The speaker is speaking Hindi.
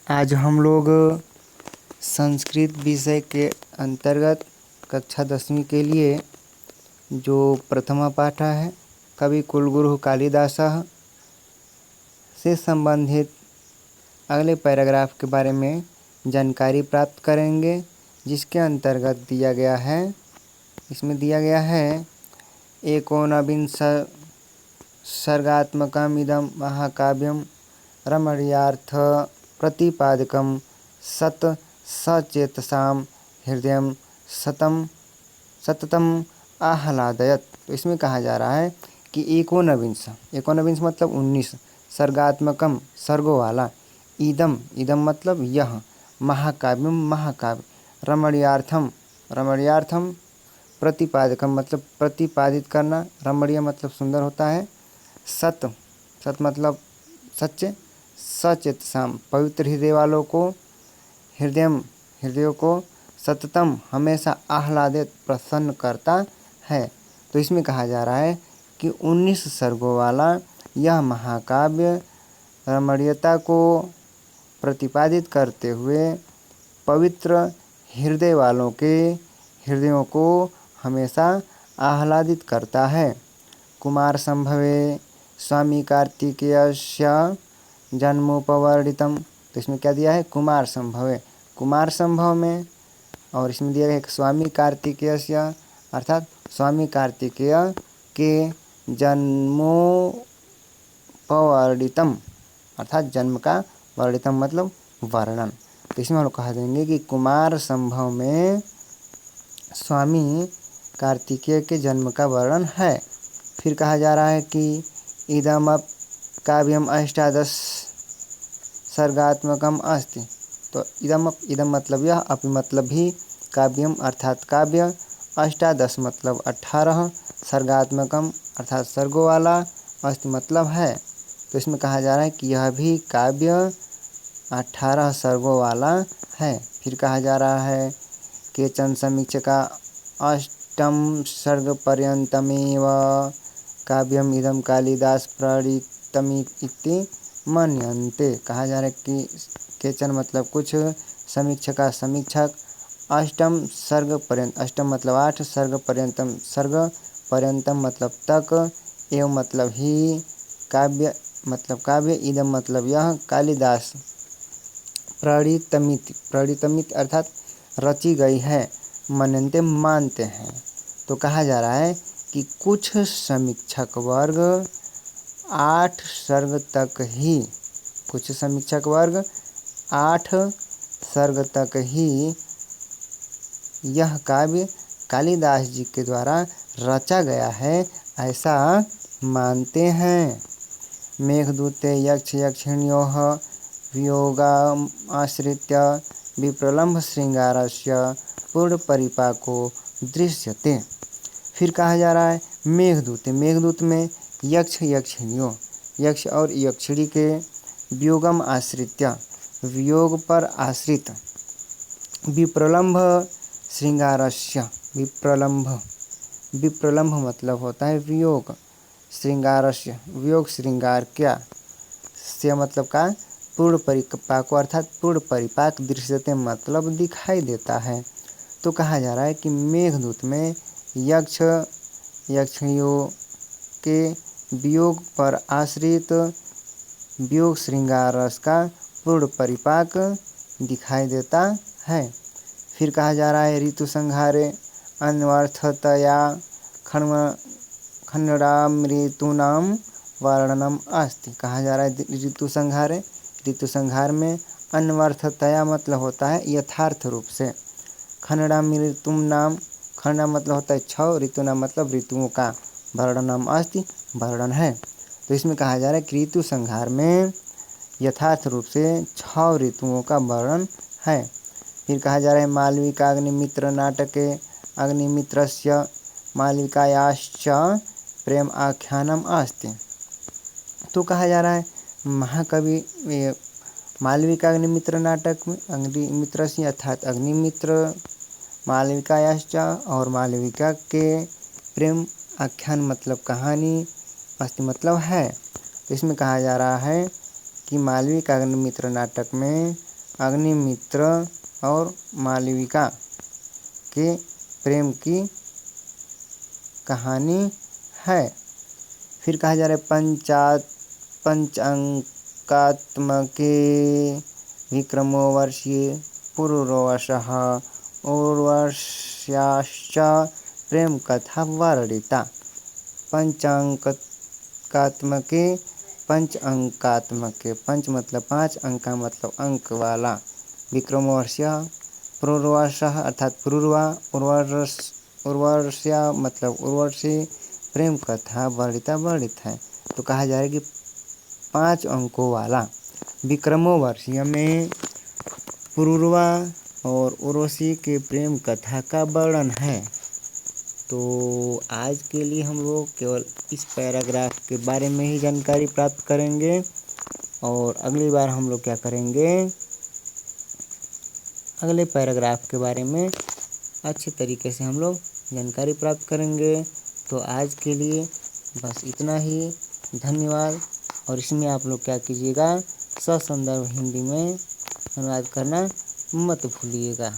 आज हम लोग संस्कृत विषय के अंतर्गत कक्षा 10वीं के लिए जो प्रथमा पाठ है कवि कुलगुरु कालिदासः से संबंधित अगले पैराग्राफ के बारे में जानकारी प्राप्त करेंगे, जिसके अंतर्गत दिया गया है। इसमें दिया गया है एकोनविंश सर्गात्मकम् इदं महाकाव्यं रमणीयार्थ प्रतिपादकं सत सचेतसां हृदयं सततम आह्लादयत। तो इसमें कहा जा रहा है कि एकोनविंश मतलब 19, सर्गात्मकम सर्गों वाला, इदम मतलब यह, महाकाव्यम महाकाव्य, रमणीयार्थम प्रतिपादकम मतलब प्रतिपादित करना, रमणीय मतलब सुंदर होता है, सत मतलब सच्चे, सचेतसाम पवित्र हृदय वालों को, हृदयों को सततम हमेशा आह्लादित प्रसन्न करता है। तो इसमें कहा जा रहा है कि 19 सर्गों वाला यह महाकाव्य रमणीयता को प्रतिपादित करते हुए पवित्र हृदय वालों के हृदयों को हमेशा आह्लादित करता है। कुमार संभवे स्वामी कार्तिकेयस्य जन्मोपवर्णितम। तो इसमें क्या दिया है? कुमार संभव में, और इसमें दिया है स्वामी कार्तिकेयस्य अर्थात स्वामी कार्तिकेय के जन्मोपवर्णितम अर्थात जन्म का वर्णितम मतलब वर्णन। तो इसमें हम लोग कह देंगे कि कुमार संभव में स्वामी कार्तिकेय के जन्म का वर्णन है। फिर कहा जा रहा है कि इदम काव्यम 18 सर्गात्मकम अस्ति। तो इदम मतलब यह, अपि मतलब भी, काव्यम अर्थात काव्य, 18 मतलब 18, सर्गात्मकम अर्थात सर्गों वाला, अस्ति मतलब है। तो इसमें कहा जा रहा है कि यह भी काव्य 18 सर्गों वाला है। फिर कहा जा रहा है केचन समीक्षका 8 सर्ग पर्यंतमेव काव्यम इदम कालिदास प्रणीतमिति मन्यन्ते। कहा जा रहा है कि केचन मतलब कुछ, समीक्षक 8 सर्ग पर्यंत, 8 मतलब 8, सर्ग पर्यंतम मतलब तक, एवं मतलब ही, काव्य मतलब काव्य, इदम मतलब यह, कालिदास प्रणीतमिति अर्थात रची गई है, मन्यन्ते मानते हैं। तो कहा जा रहा है कि कुछ समीक्षक वर्ग 8 सर्ग तक ही, कुछ समीक्षक वर्ग 8 सर्ग तक ही यह काव्य कालिदास जी के द्वारा रचा गया है, ऐसा मानते हैं। मेघदूते यक्ष यक्षिण्योः वियोगाम् आश्रित्य विप्रलम्भ श्रृंगारस्य पूर्ण परिपाको दृश्यते। फिर कहा जा रहा है मेघदूत में यक्ष यक्षिणियों, यक्ष और यक्षिणी के वियोगम आश्रित्य वियोग पर आश्रित, विप्रलम्भ श्रृंगारस्य, विप्रलम्भ मतलब होता है वियोग, श्रृंगारस्य वियोग श्रृंगार क्या, से मतलब का पूर्ण परिपाको अर्थात पूर्ण परिपाक, दृश्यते मतलब दिखाई देता है। तो कहा जा रहा है कि मेघदूत में यक्ष यक्षिणियों के वियोग पर आश्रित वियोग श्रृंगार रस का पूर्ण परिपाक दिखाई देता है। फिर कहा जा रहा है ऋतु संहारे अन्वर्थतया खण्डामृतूनां वर्णनम अस्ति। कहा जा रहा है ऋतु संहार में अन्वर्थतया मतलब होता है यथार्थ रूप से, खण्डामृतूनां, खंडा मतलब होता है 6, ऋतुनाम मतलब ऋतुओं का, वर्णनम अस्ति वर्णन है। तो इसमें कहा जा रहा है कि ऋतु संहार में यथार्थ रूप से 6 ऋतुओं का वर्णन है। फिर कहा जा रहा है मालविका अग्निमित्र नाटके अग्निमित्रस्य मालविकायाश्च प्रेम आख्यानम अस्ति। तो कहा जा रहा है महाकवि मालविका अग्निमित्र नाटक में अग्निमित्रस्य अर्थात अग्निमित्र, मालविकायाश्च और मालविका के प्रेम आख्यान मतलब कहानी, अस्ति मतलब है। तो इसमें कहा जा रहा है कि मालविका अग्निमित्र नाटक में अग्निमित्र और मालविका के प्रेम की कहानी है। फिर कहा जा रहा है पंचांकात्मके विक्रमोर्वशीये पुरुरवसः उर्वश्याश्च प्रेम कथा वर्णिता। पंचांकात्मके पंच मतलब 5, अंका मतलब अंक वाला, विक्रमोर्वश्य पुरुरवसः अर्थात पुरुरवा, उर्वश्या मतलब उर्वशी, प्रेम कथा वर्णित है। तो कहा जा रहा है कि 5 अंकों वाला विक्रमोर्वशीय में पुरुरवा और उर्वशी के प्रेम कथा का वर्णन है। तो आज के लिए हम लोग केवल इस पैराग्राफ के बारे में ही जानकारी प्राप्त करेंगे और अगली बार हम लोग क्या करेंगे, अगले पैराग्राफ के बारे में अच्छे तरीके से हम लोग जानकारी प्राप्त करेंगे। तो आज के लिए बस इतना ही। धन्यवाद। और इसमें आप लोग क्या कीजिएगा, ससंदर्भ हिंदी में अनुवाद करना मत भूलिएगा।